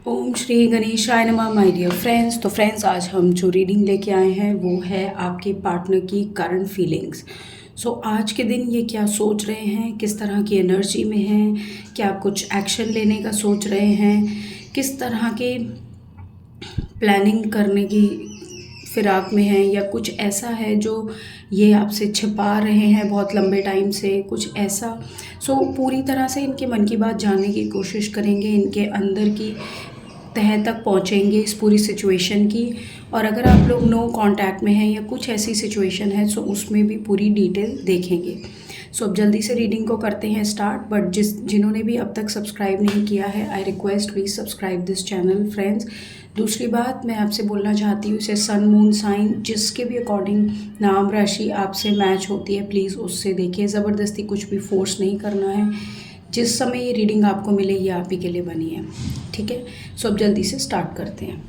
ओम श्री गणेशाय नमः my dear friends. तो फ्रेंड्स, आज हम जो रीडिंग लेके आए हैं वो है आपके पार्टनर की करंट फीलिंग्स। आज के दिन ये क्या सोच रहे हैं, किस तरह की एनर्जी में हैं, क्या कुछ एक्शन लेने का सोच रहे हैं, किस तरह के प्लानिंग करने की फिराक में हैं, या कुछ ऐसा है जो ये आपसे छिपा रहे हैं बहुत लंबे टाइम से, कुछ ऐसा। पूरी तरह से इनके मन की बात जानने की कोशिश करेंगे, इनके अंदर की तह तक पहुँचेंगे इस पूरी सिचुएशन की। और अगर आप लोग नो कांटेक्ट में हैं या कुछ ऐसी सिचुएशन है उसमें भी पूरी डिटेल देखेंगे। अब जल्दी से रीडिंग को करते हैं स्टार्ट। बट जिन्होंने भी अब तक सब्सक्राइब नहीं किया है, I request please subscribe this channel friends. दूसरी बात मैं आपसे बोलना चाहती हूँ, इसे सन मून साइन जिसके भी अकॉर्डिंग नाम राशि आपसे मैच होती है प्लीज़ उससे देखिए। ज़बरदस्ती कुछ भी फोर्स नहीं करना है। जिस समय ये रीडिंग आपको मिले ये आप ही के लिए बनी है, ठीक है। अब जल्दी से स्टार्ट करते हैं।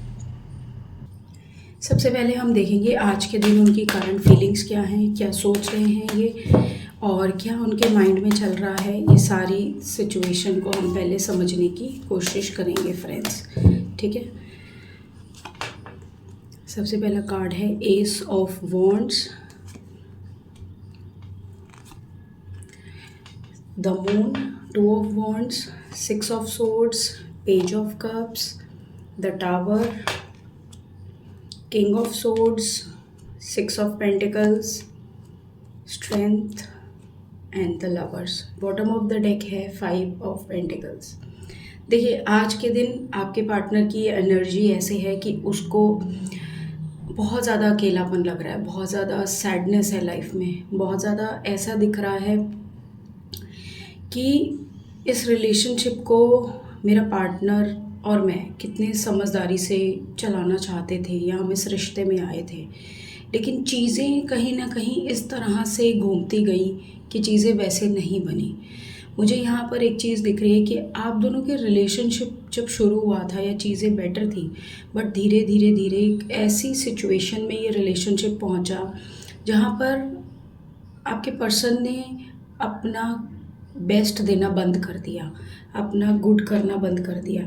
सबसे पहले हम देखेंगे आज के दिन उनकी करंट फीलिंग्स क्या हैं, क्या सोच रहे हैं ये, और क्या उनके माइंड में चल रहा है। ये सारी सिचुएशन को हम पहले समझने की कोशिश करेंगे फ्रेंड्स, ठीक है। सबसे पहला कार्ड है S of wands, the moon, two of wands, six of swords, page of cups, the tower, king of swords, six of pentacles, strength and the lovers. Bottom of the deck है five of pentacles. देखिए, आज के दिन आपके partner की energy ऐसे है कि उसको बहुत ज़्यादा अकेलापन लग रहा है, बहुत ज़्यादा सैडनेस है लाइफ में, बहुत ज़्यादा ऐसा दिख रहा है कि इस रिलेशनशिप को मेरा पार्टनर और मैं कितने समझदारी से चलाना चाहते थे, या हम इस रिश्ते में आए थे, लेकिन चीज़ें कहीं ना कहीं इस तरह से घूमती गई कि चीज़ें वैसे नहीं बनी। मुझे यहाँ पर एक चीज़ दिख रही है कि आप दोनों के रिलेशनशिप जब शुरू हुआ था या चीज़ें बेटर थी, बट धीरे धीरे धीरे एक ऐसी सिचुएशन में ये रिलेशनशिप पहुँचा जहाँ पर आपके पर्सन ने अपना बेस्ट देना बंद कर दिया, अपना गुड करना बंद कर दिया।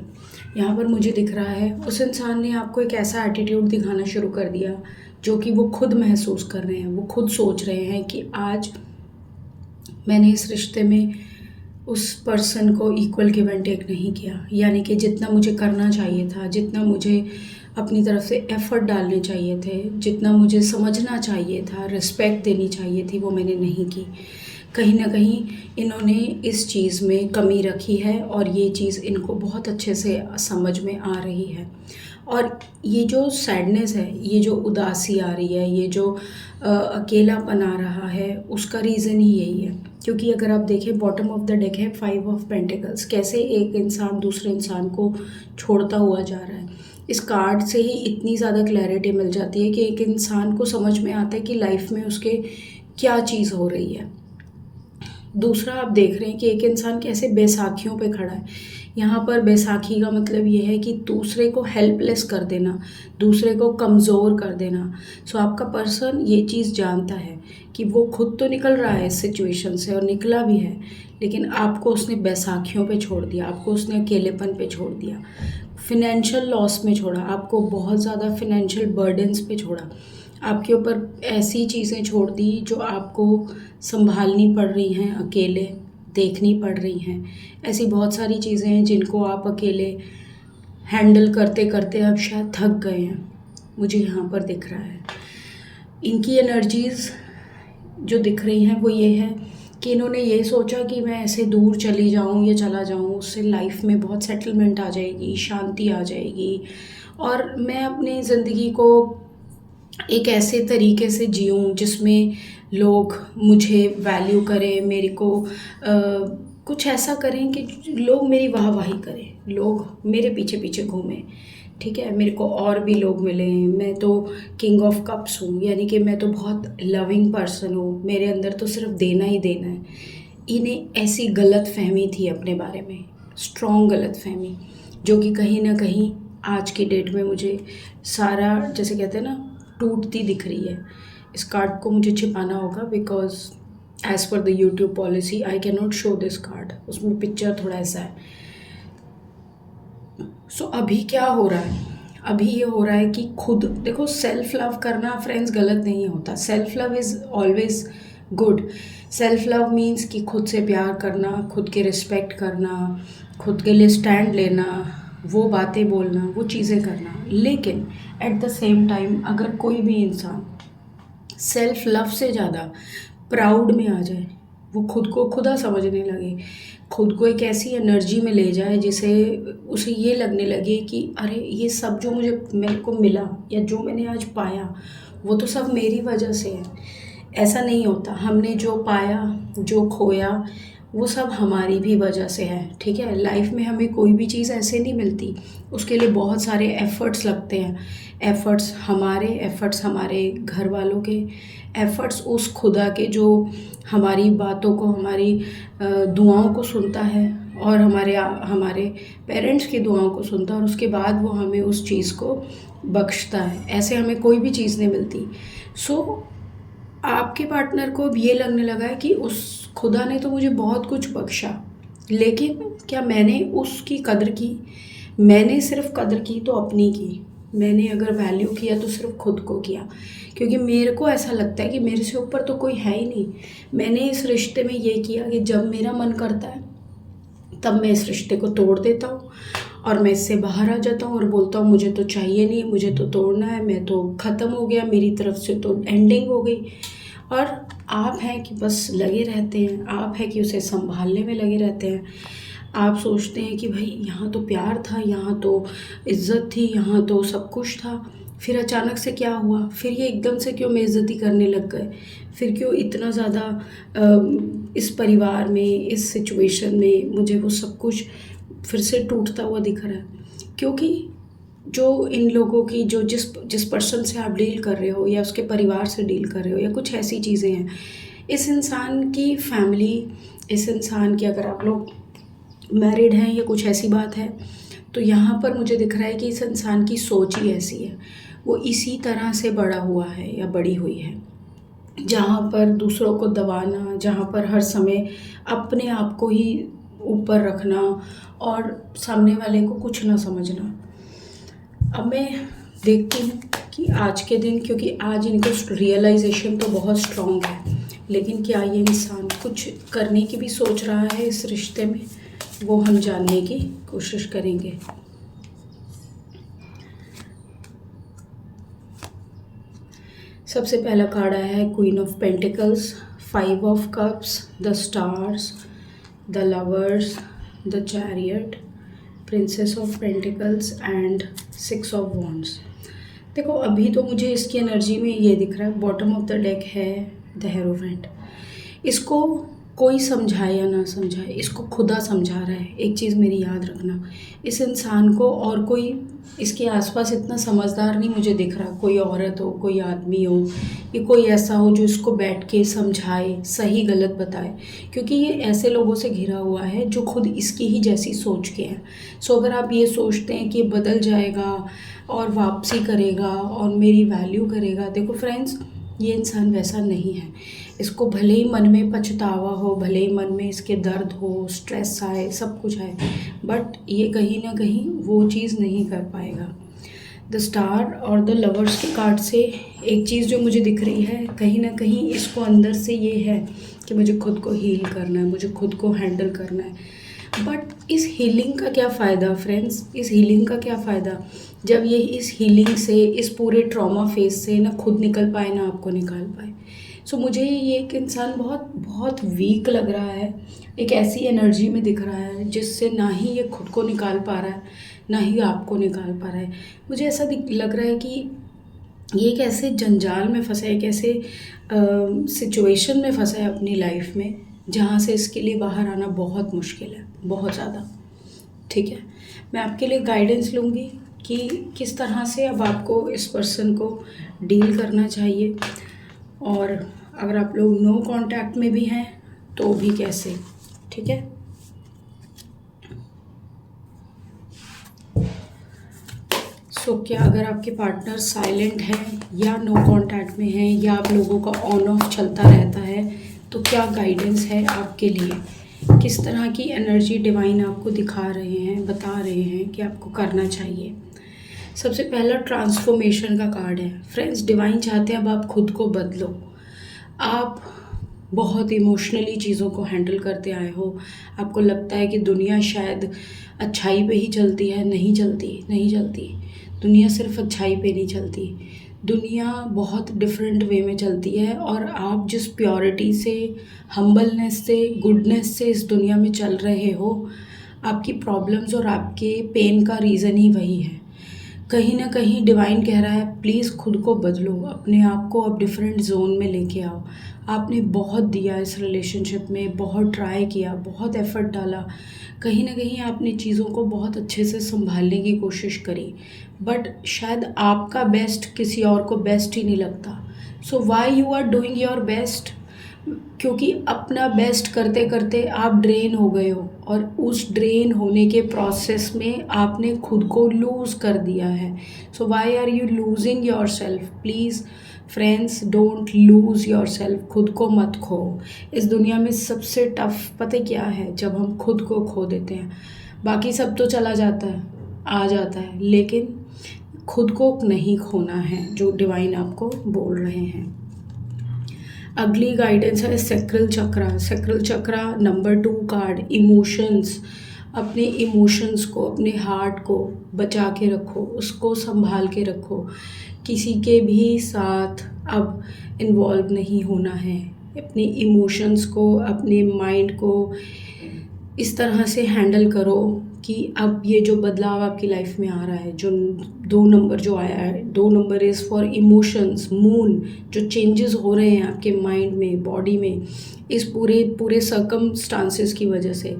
यहाँ पर मुझे दिख रहा है उस इंसान ने आपको एक ऐसा एटीट्यूड दिखाना शुरू कर दिया जो कि वो खुद महसूस कर रहे हैं, वो खुद सोच रहे हैं कि आज मैंने इस रिश्ते में उस पर्सन को इक्वल गिव एंड टेक नहीं किया, यानी कि जितना मुझे करना चाहिए था, जितना मुझे अपनी तरफ से एफ़र्ट डालने चाहिए थे, जितना मुझे समझना चाहिए था, रिस्पेक्ट देनी चाहिए थी, वो मैंने नहीं की। कहीं ना कहीं इन्होंने इस चीज़ में कमी रखी है और ये चीज़ इनको बहुत अच्छे से समझ में आ रही है। और ये जो सैडनेस है, ये जो उदासी आ रही है, ये जो अकेलापन आ रहा है, उसका रीज़न ही यही है। क्योंकि अगर आप देखें बॉटम ऑफ द डेक है फाइव ऑफ पेंटिकल्स, कैसे एक इंसान दूसरे इंसान को छोड़ता हुआ जा रहा है। इस कार्ड से ही इतनी ज़्यादा क्लैरिटी मिल जाती है कि एक इंसान को समझ में आता है कि लाइफ में उसके क्या चीज़ हो रही है। दूसरा, आप देख रहे हैं कि एक इंसान कैसे बैसाखियों पे खड़ा है। यहाँ पर बैसाखी का मतलब ये है कि दूसरे को हेल्पलेस कर देना, दूसरे को कमज़ोर कर देना। आपका पर्सन ये चीज़ जानता है कि वो खुद तो निकल रहा है इस सिचुएशन से, और निकला भी है, लेकिन आपको उसने बैसाखियों पे छोड़ दिया, आपको उसने अकेलेपन पे छोड़ दिया, फिनेंशियल लॉस में छोड़ा, आपको बहुत ज़्यादा फिनेंशियल बर्डन्स पे छोड़ा, आपके ऊपर ऐसी चीज़ें छोड़ दी जो आपको संभालनी पड़ रही हैं, अकेले देखनी पड़ रही हैं। ऐसी बहुत सारी चीज़ें हैं जिनको आप अकेले हैंडल करते करते अब शायद थक गए हैं, मुझे यहाँ पर दिख रहा है। इनकी एनर्जीज़ जो दिख रही हैं वो ये है कि इन्होंने ये सोचा कि मैं ऐसे दूर चली जाऊँ या चला जाऊँ, उससे लाइफ में बहुत सेटलमेंट आ जाएगी, शांति आ जाएगी, और मैं अपनी ज़िंदगी को एक ऐसे तरीके से जीऊँ जिसमें लोग मुझे वैल्यू करें, मेरे को कुछ ऐसा करें कि लोग मेरी वाहवाही करें, लोग मेरे पीछे पीछे घूमें, ठीक है। मेरे को और भी लोग मिलें। मैं तो किंग ऑफ कप्स हूँ, यानी कि मैं तो बहुत लविंग पर्सन हूँ, मेरे अंदर तो सिर्फ देना ही देना है। इन्हें ऐसी गलत फहमी थी अपने बारे में, स्ट्रॉन्ग गलत फहमी, जो कि कहीं ना कहीं आज की डेट में मुझे सारा, जैसे कहते हैं ना, टूटती दिख रही है। इस कार्ड को मुझे छिपाना होगा because as per the YouTube policy I can not show this card. उसमें पिक्चर थोड़ा ऐसा है। सो अभी क्या हो रहा है, अभी ये हो रहा है कि खुद देखो, सेल्फ लव करना फ्रेंड्स गलत नहीं होता, self love is always good. Self love means कि खुद से प्यार करना, खुद के रिस्पेक्ट करना, खुद के लिए स्टैंड लेना, वो बातें बोलना, वो चीज़ें करना। लेकिन एट द सेम टाइम अगर कोई भी इंसान सेल्फ लव से ज़्यादा प्राउड में आ जाए, वो खुद को खुदा समझने लगे, खुद को एक ऐसी एनर्जी में ले जाए जिसे उसे ये लगने लगे कि अरे ये सब जो मेरे को मिला या जो मैंने आज पाया वो तो सब मेरी वजह से है। ऐसा नहीं होता, हमने जो पाया, जो खोया, वो सब हमारी भी वजह से है। ठीक है, लाइफ में हमें कोई भी चीज़ ऐसे नहीं मिलती, उसके लिए बहुत सारे एफ़र्ट्स लगते हैं। एफ़र्ट्स हमारे घर वालों के, एफ़र्ट्स उस खुदा के जो हमारी बातों को, हमारी दुआओं को सुनता है, और हमारे पेरेंट्स की दुआओं को सुनता है, और उसके बाद वो हमें उस चीज़ को बख्शता है। ऐसे हमें कोई भी चीज़ नहीं मिलती। सो आपके पार्टनर को अब ये लगने लगा है कि उस खुदा ने तो मुझे बहुत कुछ बख्शा, लेकिन क्या मैंने उसकी कदर की? मैंने सिर्फ कदर की तो अपनी की, मैंने अगर वैल्यू किया तो सिर्फ खुद को किया, क्योंकि मेरे को ऐसा लगता है कि मेरे से ऊपर तो कोई है ही नहीं। मैंने इस रिश्ते में ये किया कि जब मेरा मन करता है तब मैं इस रिश्ते को तोड़ देता हूँ, और मैं इससे बाहर आ जाता हूँ और बोलता हूँ मुझे तो चाहिए नहीं, मुझे तो तोड़ना है, मैं तो ख़त्म हो गया, मेरी तरफ से तो एंडिंग हो गई। और आप हैं कि बस लगे रहते हैं, आप हैं कि उसे संभालने में लगे रहते हैं। आप सोचते हैं कि भाई यहाँ तो प्यार था, यहाँ तो इज़्ज़त थी, यहाँ तो सब कुछ था, फिर अचानक से क्या हुआ? फिर ये एकदम से क्यों बेइज्जती करने लग गए? फिर क्यों इतना ज़्यादा इस परिवार में, इस सिचुएशन में मुझे वो सब कुछ फिर से टूटता हुआ दिख रहा है? क्योंकि जो इन लोगों की, जो जिस पर्सन से आप डील कर रहे हो या उसके परिवार से डील कर रहे हो या कुछ ऐसी चीज़ें हैं, इस इंसान की फैमिली, इस इंसान की, अगर आप लोग मैरिड हैं या कुछ ऐसी बात है, तो यहाँ पर मुझे दिख रहा है कि इस इंसान की सोच ही ऐसी है। वो इसी तरह से बड़ा हुआ है या बड़ी हुई है, जहाँ पर दूसरों को दबाना, जहाँ पर हर समय अपने आप को ही ऊपर रखना और सामने वाले को कुछ ना समझना। अब मैं देखती हूँ कि आज के दिन, क्योंकि आज इनको रियलाइजेशन तो बहुत स्ट्रॉन्ग है, लेकिन क्या ये इंसान कुछ करने की भी सोच रहा है इस रिश्ते में, वो हम जानने की कोशिश करेंगे। सबसे पहला कार्ड आया है queen of pentacles, 5 of cups, the stars, the lovers, the chariot, princess of pentacles and 6 of wands. देखो, अभी तो मुझे इसकी एनर्जी में ये दिख रहा है, बॉटम ऑफ द डेक है द हेरोफेंट। इसको कोई समझाए या ना समझाए, इसको खुदा समझा रहा है। एक चीज़ मेरी याद रखना, इस इंसान को और कोई इसके आसपास इतना समझदार नहीं मुझे दिख रहा। कोई औरत हो, कोई आदमी हो, या कोई ऐसा हो जो इसको बैठ के समझाए, सही गलत बताए, क्योंकि ये ऐसे लोगों से घिरा हुआ है जो खुद इसकी ही जैसी सोच के हैं। सो अगर आप ये सोचते हैं कि बदल जाएगा और वापसी करेगा और मेरी वैल्यू करेगा, देखो फ्रेंड्स, ये इंसान वैसा नहीं है। इसको भले ही मन में पछतावा हो, भले ही मन में इसके दर्द हो, स्ट्रेस आए, सब कुछ आए, बट ये कहीं ना कहीं वो चीज़ नहीं कर पाएगा। द स्टार और द लवर्स के कार्ड से एक चीज़ जो मुझे दिख रही है, कहीं ना कहीं इसको अंदर से ये है कि मुझे खुद को हील करना है, मुझे खुद को हैंडल करना है। बट इस हीलिंग का क्या फ़ायदा फ्रेंड्स? इस हीलिंग का क्या फ़ायदा जब ये इस हीलिंग से, इस पूरे ट्रॉमा फेज से ना खुद निकल पाए ना आपको निकाल पाए। सो मुझे ये एक इंसान बहुत बहुत वीक लग रहा है, एक ऐसी एनर्जी में दिख रहा है जिससे ना ही ये खुद को निकाल पा रहा है, ना ही आपको निकाल पा रहा है। मुझे ऐसा लग रहा है कि ये एक ऐसे जंजाल में फंसा है, एक ऐसे सिचुएशन में फंसा है अपनी लाइफ में, जहाँ से इसके लिए बाहर आना बहुत मुश्किल है, बहुत ज़्यादा। ठीक है, मैं आपके लिए गाइडेंस लूँगी कि किस तरह से अब आपको इस पर्सन को डील करना चाहिए, और अगर आप लोग नो कांटेक्ट में भी हैं तो भी कैसे। ठीक है, सो क्या अगर आपके पार्टनर साइलेंट हैं या नो कांटेक्ट में हैं या आप लोगों का ऑन ऑफ चलता रहता है, तो क्या गाइडेंस है आपके लिए किस तरह की एनर्जी डिवाइन आपको दिखा रहे हैं, बता रहे हैं कि आपको करना चाहिए। सबसे पहला ट्रांसफॉर्मेशन का कार्ड है। फ्रेंड्स, डिवाइन चाहते हैं अब आप खुद को बदलो। आप बहुत इमोशनली चीज़ों को हैंडल करते आए हो। आपको लगता है कि दुनिया शायद अच्छाई पे ही चलती है, नहीं चलती, नहीं चलती। दुनिया सिर्फ अच्छाई पे नहीं चलती, दुनिया बहुत डिफरेंट वे में चलती है। और आप जिस प्योरिटी से, हम्बलनेस से, गुडनेस से इस दुनिया में चल रहे हो, आपकी प्रॉब्लम्स और आपके पेन का रीज़न ही वही है। कहीं ना कहीं डिवाइन कह रहा है प्लीज़ खुद को बदलो, अपने आप को अब डिफरेंट जोन में लेके आओ। आपने बहुत दिया इस रिलेशनशिप में, बहुत ट्राई किया, बहुत एफर्ट डाला, कहीं ना कहीं आपने चीज़ों को बहुत अच्छे से संभालने की कोशिश करी, बट शायद आपका बेस्ट किसी और को बेस्ट ही नहीं लगता। So why you are doing your best? क्योंकि अपना बेस्ट करते करते आप ड्रेन हो गए हो, और उस ड्रेन होने के प्रोसेस में आपने खुद को लूज़ कर दिया है। So why are you losing yourself? Please friends, don't lose yourself. खुद को मत खो। इस दुनिया में सबसे टफ पता क्या है? जब हम खुद को खो देते हैं। बाकी सब तो चला जाता है, आ जाता है, लेकिन खुद को नहीं खोना है, जो डिवाइन आपको बोल रहे हैं। अगली गाइडेंस है सैक्रल चक्रा। सैक्रल चक्रा नंबर 2 कार्ड, इमोशंस। अपने इमोशंस को, अपने हार्ट को बचा के रखो, उसको संभाल के रखो। किसी के भी साथ अब इन्वॉल्व नहीं होना है। अपने इमोशंस को, अपने माइंड को इस तरह से हैंडल करो कि अब ये जो बदलाव आपकी लाइफ में आ रहा है, जो 2 नंबर जो आया है, 2 number is for emotions, moon. जो चेंजेस हो रहे हैं आपके माइंड में, बॉडी में, इस पूरे सर्कमस्टांसेस की वजह से,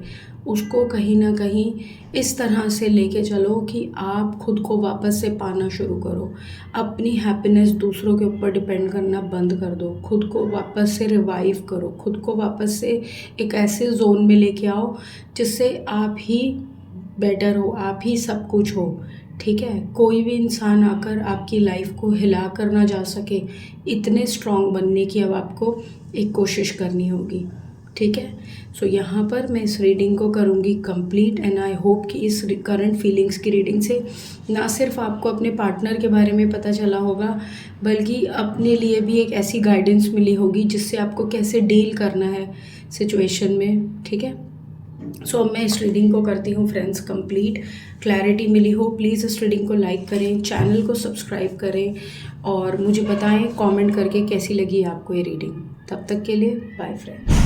उसको कहीं ना कहीं इस तरह से लेके चलो कि आप खुद को वापस से पाना शुरू करो। अपनी हैप्पीनेस दूसरों के ऊपर डिपेंड करना बंद कर दो। खुद को वापस से रिवाइव करो। खुद को वापस से एक ऐसे जोन में लेके आओ जिससे आप ही बेटर हो, आप ही सब कुछ हो। ठीक है, कोई भी इंसान आकर आपकी लाइफ को हिला कर ना जा सके, इतने स्ट्रांग बनने की अब आपको एक कोशिश करनी होगी। ठीक है, सो यहाँ पर मैं इस रीडिंग को करूँगी कंप्लीट, एंड आई होप कि इस करंट फीलिंग्स की रीडिंग से ना सिर्फ आपको अपने पार्टनर के बारे में पता चला होगा, बल्कि अपने लिए भी एक ऐसी गाइडेंस मिली होगी जिससे आपको कैसे डील करना है सिचुएशन में। ठीक है, सो अब मैं इस रीडिंग को करती हूँ फ्रेंड्स कंप्लीट। क्लैरिटी मिली हो, प्लीज़ इस रीडिंग को लाइक करें, चैनल को सब्सक्राइब करें, और मुझे बताएं कमेंट करके कैसी लगी आपको ये रीडिंग। तब तक के लिए बाय फ्रेंड्स।